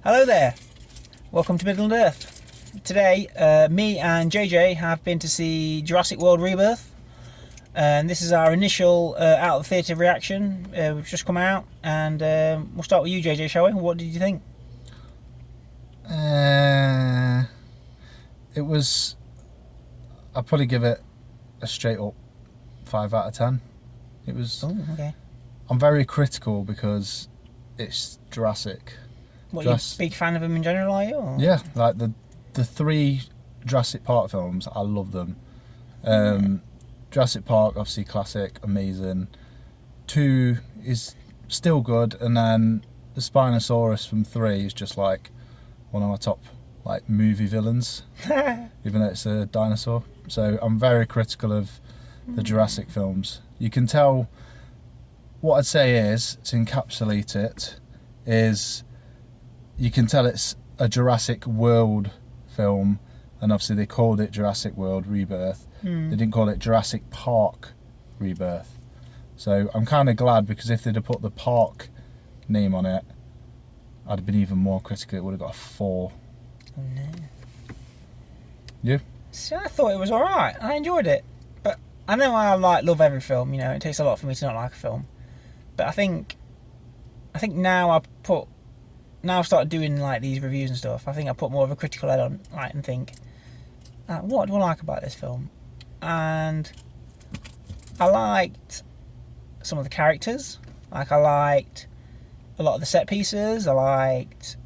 Hello there, welcome to Middle Earth. Today, me and JJ have been to see Jurassic World Rebirth, and this is our initial out of theatre reaction. We've just come out, and we'll start with you, JJ, shall we? What did you think? It was... I'd probably give it a straight up 5 out of 10. It was... Oh, okay. I'm very critical because it's Jurassic. What, you a big fan of them in general, are you? Or? Yeah, like the 3 Jurassic Park films, I love them. Jurassic Park, obviously classic, amazing. 2 is still good, and then the Spinosaurus from 3 is just like one of my top like movie villains, even though it's a dinosaur. So I'm very critical of the Jurassic films. You can tell, what I'd say is, to encapsulate it, is you can tell it's a Jurassic World film, and obviously they called it Jurassic World Rebirth. They didn't call it Jurassic Park Rebirth. So I'm kind of glad, because if they'd have put the park name on it, I'd have been even more critical. It would have got a 4. Oh, no. You? So I thought it was alright. I enjoyed it. But I know I love every film, you know, it takes a lot for me to not like a film. But I think now I've started doing like these reviews and stuff, I think I put more of a critical head on, like, and think, what do I like about this film? And I liked some of the characters. Like, I liked a lot of the set pieces. I liked,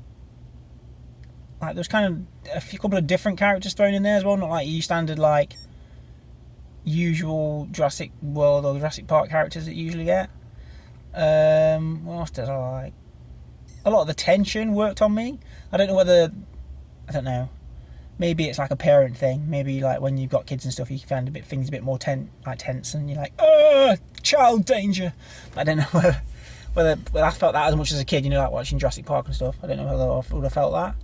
like, there was kind of a couple of different characters thrown in there as well, not like your standard like usual Jurassic World or Jurassic Park characters that you usually get. What else did I like? A lot of the tension worked on me. I don't know. Maybe it's like a parent thing. Maybe like when you've got kids and stuff, you find things a bit more tense, and you're like, oh, child danger. I don't know whether I felt that as much as a kid. You know, like watching Jurassic Park and stuff. I don't know whether I would have felt that.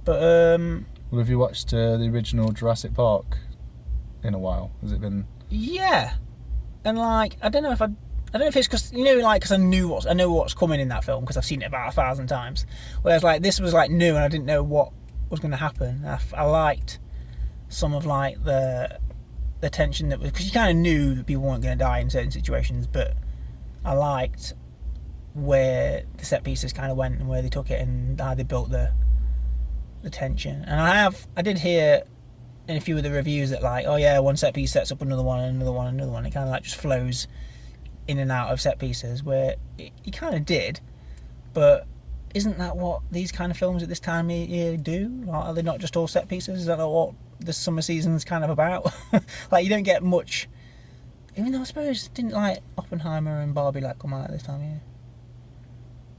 But well, have you watched the original Jurassic Park in a while? Has it been? Yeah, and like I don't know if it's because, you know, like, because I know what's coming in that film, because I've seen it about 1,000 times. Whereas like this was like new, and I didn't know what was going to happen. I liked some of like the tension that was, because you kind of knew that people weren't going to die in certain situations, but I liked where the set pieces kind of went and where they took it and how they built the tension. And I did hear in a few of the reviews that like, oh yeah, one set piece sets up another one and another one and another one. It kind of like just flows in and out of set pieces, where it kind of did, but isn't that what these kind of films at this time of year do? Like, are they not just all set pieces? Is that not what the summer season's kind of about? Like, you don't get much, even though I suppose didn't like Oppenheimer and Barbie like come out at this time of year?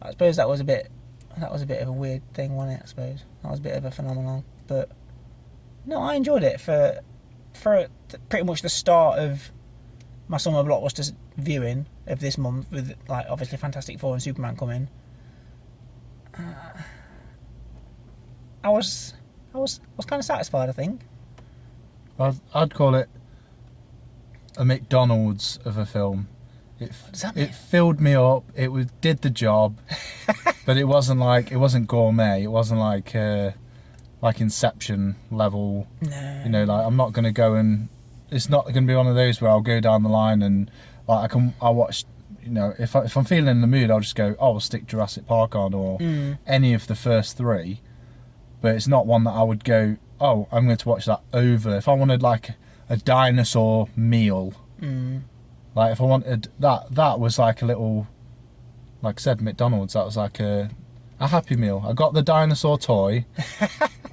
I suppose that was a bit of a weird thing, wasn't it? I suppose that was a bit of a phenomenon, but no, I enjoyed it for pretty much the start of my summer blockbuster viewing of this month, with like obviously Fantastic Four and Superman coming. I was kind of satisfied, I think. I'd call it a McDonald's of a film. It filled me up. It did the job, but it wasn't gourmet. It wasn't like Inception level. No. You know, like I'm not going to go and. It's not going to be one of those where I'll go down the line and like I'll watch, you know, if I'm feeling in the mood, I'll just go, oh, I'll stick Jurassic Park on, or any of the first 3. But it's not one that I would go, oh, I'm going to watch that over. If I wanted like a dinosaur meal, like if I wanted that was like a little, like I said, McDonald's, that was like a Happy Meal. I got the dinosaur toy,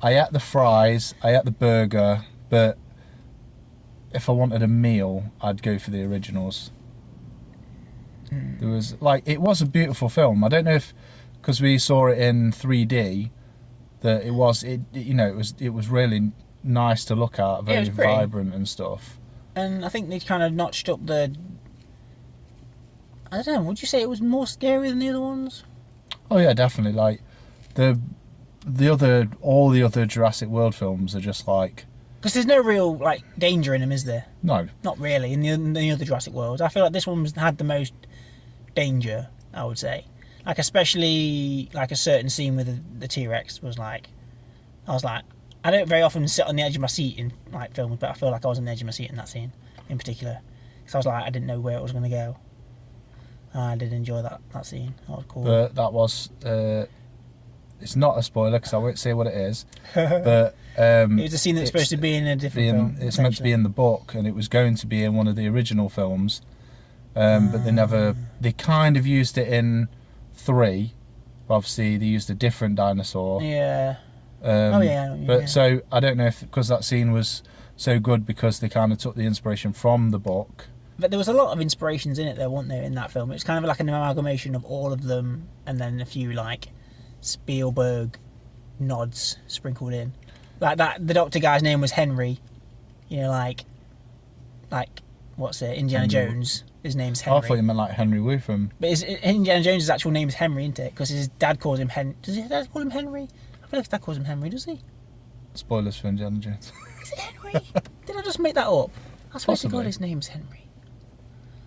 I ate the fries, I ate the burger, but if I wanted a meal, I'd go for the originals. There was it was a beautiful film. I don't know if because we saw it in 3D that it was really nice to look at, very vibrant and stuff. And I think they kind of notched up the. I don't know. Would you say it was more scary than the other ones? Oh yeah, definitely. Like all the other Jurassic World films are just like. Because there's no real like danger in them, is there? No. Not really. In the other Jurassic Worlds, I feel like this one had the most danger, I would say. Like especially like a certain scene with the T-Rex was like, I was like, I don't very often sit on the edge of my seat in like films, but I feel like I was on the edge of my seat in that scene in particular. Because I was like, I didn't know where it was going to go. I did enjoy that scene. That was cool. But that was, it's not a spoiler because I won't say what it is. But it was a scene that's supposed to be in a different film. It's meant to be in the book, and it was going to be in one of the original films. But they kind of used it in 3. Obviously, they used a different dinosaur. Yeah. So I don't know if because that scene was so good because they kind of took the inspiration from the book. But there was a lot of inspirations in it, though, weren't there, in that film? It was kind of like an amalgamation of all of them, and then a few like Spielberg nods sprinkled in. Like that, the doctor guy's name was Henry. You know, like what's it? Indiana Jones. His name's Henry. I thought you meant like Henry Wu from. But Indiana Jones' actual name is Henry, isn't it? Because his dad calls him Henry. Does his dad call him Henry? I feel like his dad calls him Henry. Does he? Spoilers for Indiana Jones. Is it Henry? Did I just make that up? I swear to God, his name's Henry.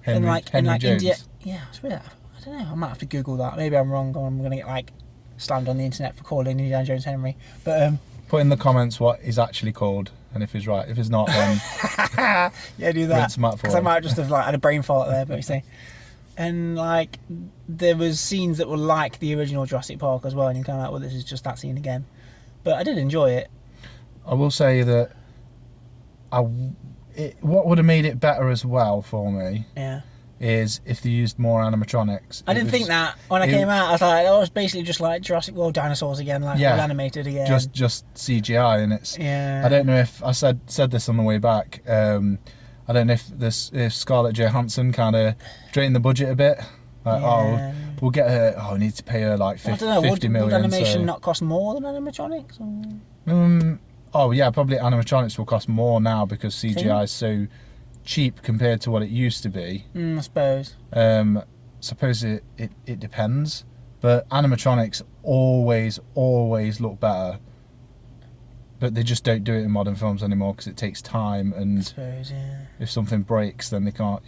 Henry Jones. India, yeah, I swear. I don't know. I might have to Google that. Maybe I'm wrong, or I'm going to get like slammed on the internet for calling Indiana Jones Henry. But put in the comments what he's actually called, and if he's right, if he's not, then yeah, do that. Because I might just have like had a brain fart there, but you see. And like there was scenes that were like the original Jurassic Park as well, and you're kind of like, well, this is just that scene again. But I did enjoy it. I will say that what would have made it better as well for me is if they used more animatronics. I didn't think that when I came out. I was like, that was basically just like Jurassic World dinosaurs again, like all animated again. Just CGI, and it's. Yeah. I don't know if I said this on the way back. I don't know if Scarlett Johansson kind of drained the budget a bit. Like, we'll get her. We need to pay her like 50 million. Would animation not cost more than animatronics? Probably animatronics will cost more now because CGI is so cheap compared to what it used to be. I suppose. Suppose it depends, but animatronics always look better. But they just don't do it in modern films anymore because it takes time, and I suppose, if something breaks, then they can't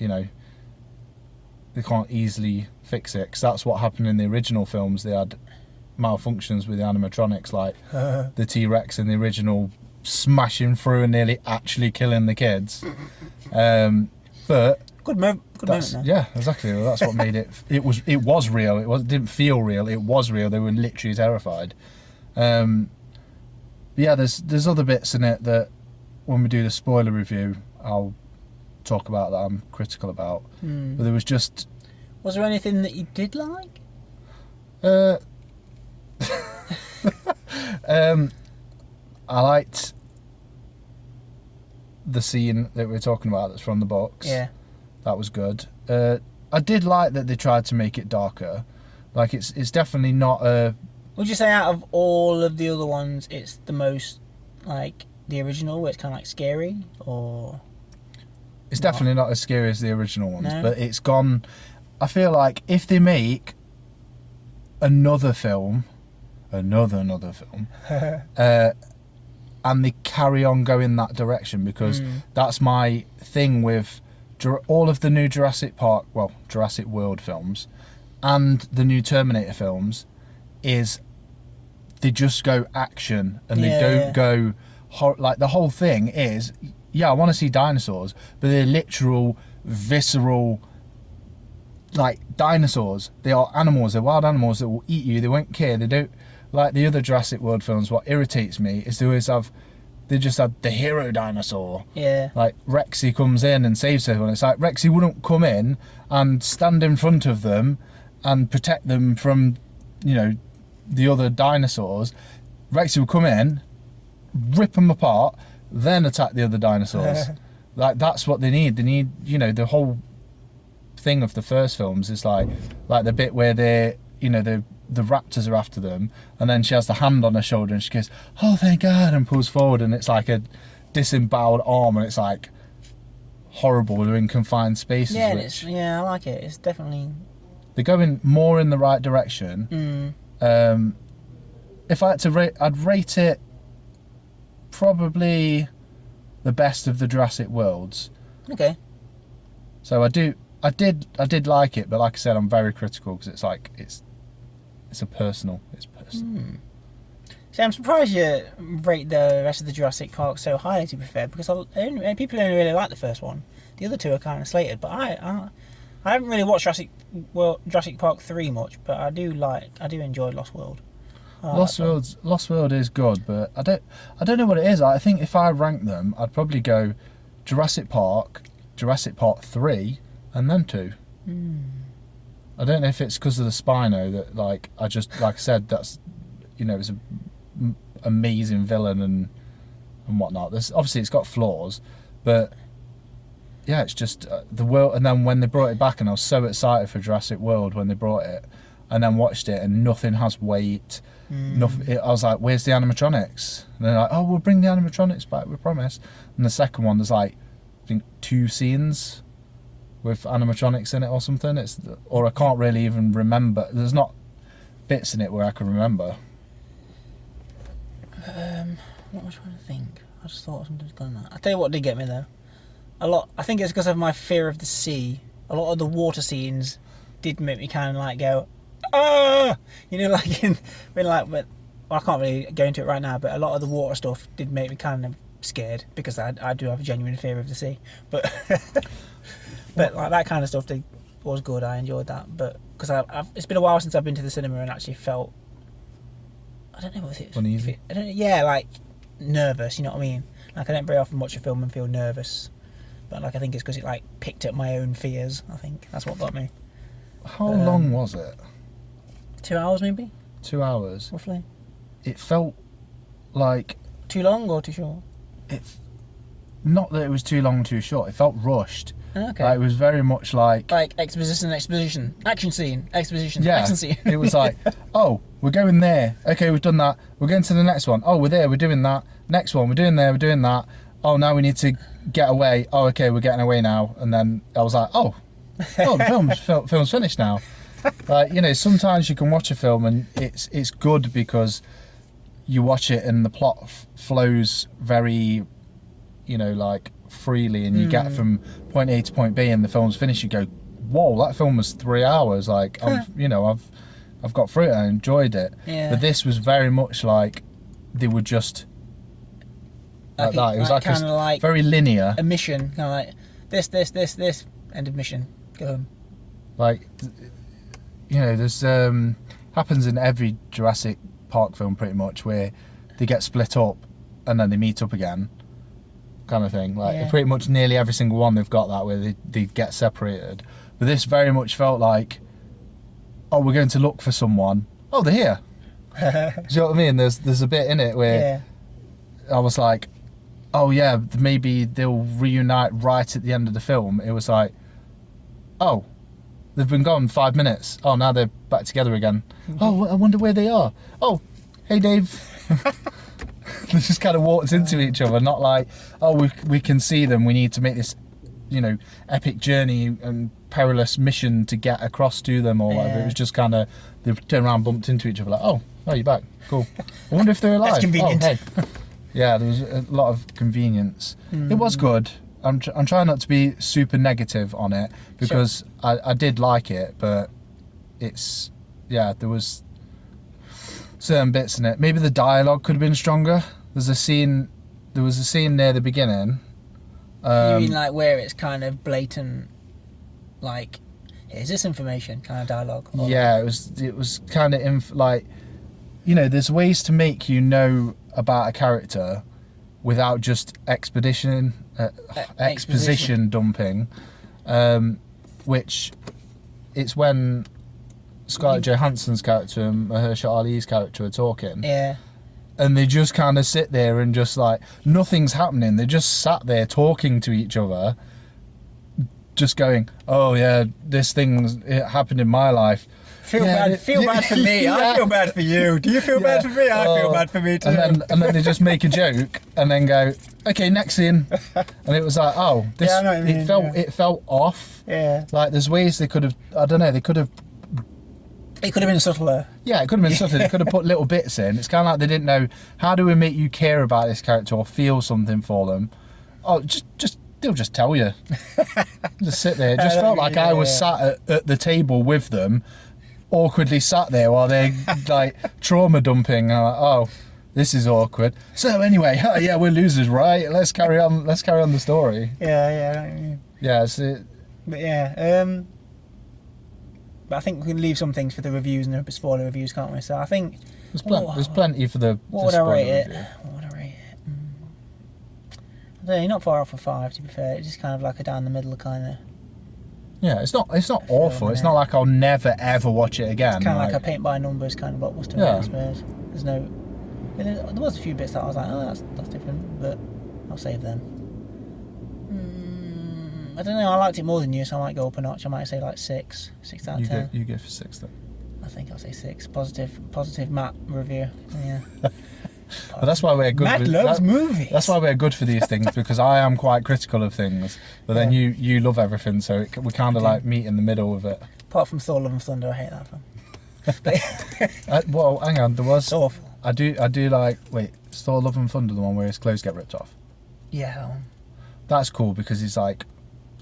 easily fix it. Because that's what happened in the original films. They had malfunctions with the animatronics, like the T-Rex in the original smashing through and nearly actually killing the kids. But good moment. Yeah, exactly. Well, that's what made it. It was real. It didn't feel real. It was real. They were literally terrified. There's other bits in it that when we do the spoiler review, I'll talk about that I'm critical about. But there was just. Was there anything that you did like? I liked the scene that we were talking about that's from the books. Yeah. That was good. I did like that they tried to make it darker. Like, it's definitely not a... Would you say out of all of the other ones, it's the most, like, the original, where it's kind of, like, scary, or... It's definitely not as scary as the original ones, no? But it's gone... I feel like if they make another film, and they carry on going that direction, because that's my thing with all of the new Jurassic World films and the new Terminator films, is they just go action and they don't go like, the whole thing is, I want to see dinosaurs, but they're literal visceral, like, dinosaurs. They are animals, they're wild animals that will eat you. They won't care. They don't like the other Jurassic World films. What irritates me is they just have the hero dinosaur. Yeah. Like, Rexy comes in and saves everyone. It's like, Rexy wouldn't come in and stand in front of them and protect them from, the other dinosaurs. Rexy would come in, rip them apart, then attack the other dinosaurs. Like, that's what they need. They need, the whole thing of the first films is like the bit where they're, the raptors are after them, and then she has the hand on her shoulder and she goes, "Oh, thank God," and pulls forward, and it's like a disemboweled arm, and it's like horrible. They're in confined spaces. Yeah, I like it. It's definitely, they're going more in the right direction. If I had to rate, I'd rate it probably the best of the Jurassic Worlds. Okay. So I did like it, but like I said, I'm very critical because it's It's personal. See, I'm surprised you rate the rest of the Jurassic Park so highly, to be fair, because people only really like the first one. The other two are kind of slated, but I haven't really watched Jurassic Park 3 much, but I do enjoy Lost World. Lost World is good, but I don't know what it is. I think if I rank them, I'd probably go Jurassic Park 3, and then 2. I don't know if it's because of the Spino that, like I said, that's, you know, it's an amazing villain and whatnot. Obviously it's got flaws, but yeah, it's just the world. And then when they brought it back, and I was so excited for Jurassic World when they brought it, and then watched it, and nothing has weight. Nothing. I was like, "Where's the animatronics?" And they're like, "Oh, we'll bring the animatronics back, we promise." And the second one, there's like, I think 2 scenes with animatronics in it or something. Or I can't really even remember. There's not bits in it where I can remember. What am I trying to think? I just thought something was going on. I tell you what did get me though. I think it's because of my fear of the sea. A lot of the water scenes did make me kind of like go, ah! You know, like I can't really go into it right now, but a lot of the water stuff did make me kind of scared, because I do have a genuine fear of the sea. But but like that kind of stuff was good. I enjoyed that, but because it's been a while since I've been to the cinema and actually felt, I don't know what it is. Uneasy? Yeah, like nervous, you know what I mean? Like I don't very often watch a film and feel nervous, but like I think it's because it like picked up my own fears. I think that's what got me. How long was it? 2 hours maybe? 2 hours? Roughly. It felt like... Too long or too short? Not that it was too long, too short. It felt rushed. Okay. Like, it was very much like exposition, action scene, exposition, yeah, action scene. It was like, oh, we're going there. Okay, we've done that. We're going to the next one. Oh, we're there. We're doing that. Next one, we're doing there. We're doing that. Oh, now we need to get away. Oh, okay, we're getting away now. And then I was like, oh, the film's finished now. Like, you know, sometimes you can watch a film and it's good because you watch it and the plot flows very, you know, like freely, and you get from point A to point B and the film's finished. You go, whoa, that film was 3 hours. Like, I've got through it. I enjoyed it. Yeah. But this was very much like they were just like that. It was like a very linear. A mission, kind of like this. End of mission. Go home. Like, you know, there's happens in every Jurassic Park film pretty much, where they get split up and then they meet up again, kind of thing. Like pretty much nearly every single one they've got that, where they get separated. But this very much felt like, oh, we're going to look for someone. Oh, they're here. Do you know what I mean? There's a bit in it where I was like, oh yeah, maybe they'll reunite right at the end of the film. It was like, oh, they've been gone 5 minutes. Oh, now they're back together again. Oh, I wonder where they are. Oh, hey Dave. They just kind of walked into each other, not like, oh, we can see them. We need to make this, you know, epic journey and perilous mission to get across to them or whatever. It was just kind of, they turned around, bumped into each other, like, oh, you're back. Cool. I wonder if they're alive. That's convenient. Oh, hey. Yeah, there was a lot of convenience. It was good. I'm trying not to be super negative on it, because I did like it, but it's, there was certain bits in it. Maybe the dialogue could have been stronger. There was a scene near the beginning. You mean like where it's kind of blatant, like, here's this information kind of dialogue? Yeah, it was kind of like, you know, there's ways to make you know about a character without just exposition dumping, which it's when Scarlett Johansson's character and Mahershala Ali's character are talking. Yeah. And they just kind of sit there and just like, nothing's happening. They just sat there talking to each other, just going, oh yeah, it happened in my life. Feel bad for me. Yeah. I feel bad for you. Do you feel bad for me? I feel bad for me too. And then they just make a joke and then go, okay, next scene. And it was like, oh, this. Yeah, I know what you mean, it felt off. Yeah. Like there's ways they could have. I don't know. They could have. It could have been subtler. Yeah, it could have been subtler. They could have put little bits in. It's kind of like they didn't know, how do we make you care about this character or feel something for them? Oh, they'll just tell you. Just sit there. It just felt like I was sat at the table with them, awkwardly sat there while they're like trauma dumping. I'm like, oh, this is awkward. So anyway, oh, yeah, we're losers, right? Let's carry on. Let's carry on the story. Yeah. Yeah, it's it. But yeah, but I think we can leave some things for the reviews and the spoiler reviews, can't we? So I think There's plenty for the. What would I rate it? What would I rate it? I don't know, not far off a 5, to be fair. It's just kind of like a down the middle kind of. Yeah, it's not awful. It's not like I'll never ever watch it again. It's kind of like a paint by numbers kind of blockbuster, Yeah. I suppose. There's no. There was a few bits that I was like, oh, that's different, but I'll save them. I don't know. I liked it more than you, so I might go up a notch. I might say like 6 out of 10. You go for 6 then. I think I'll say 6. Positive Matt review. Yeah. But that's why we're good. Matt loves movies. That's why we're good for these things, because I am quite critical of things, but then you love everything, so we kind of like meet in the middle of it. Apart from Thor: Love and Thunder, I hate that film. Well, hang on, there was. It's awful. I do like. Wait, is Thor: Love and Thunder the one where his clothes get ripped off? Yeah, that one. That's cool because he's like,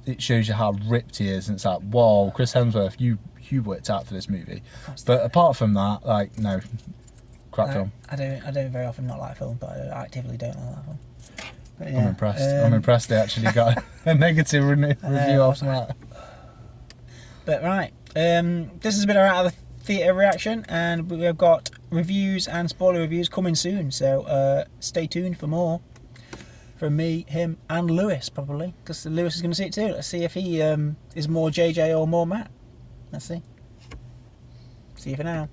it shows you how ripped he is, and it's like, whoa, Chris Hemsworth, you worked out for this movie. But apart from that, like, no, crap film. I don't very often not like film, but I actively don't like that film. But yeah, I'm impressed. I'm impressed they actually got a negative review after that. But right, this has been our out of the theatre reaction, and we have got reviews and spoiler reviews coming soon. So stay tuned for more from me, him, and Lewis probably, because Lewis is going to see it too. Let's see if he is more JJ or more Matt. Let's see. See you for now.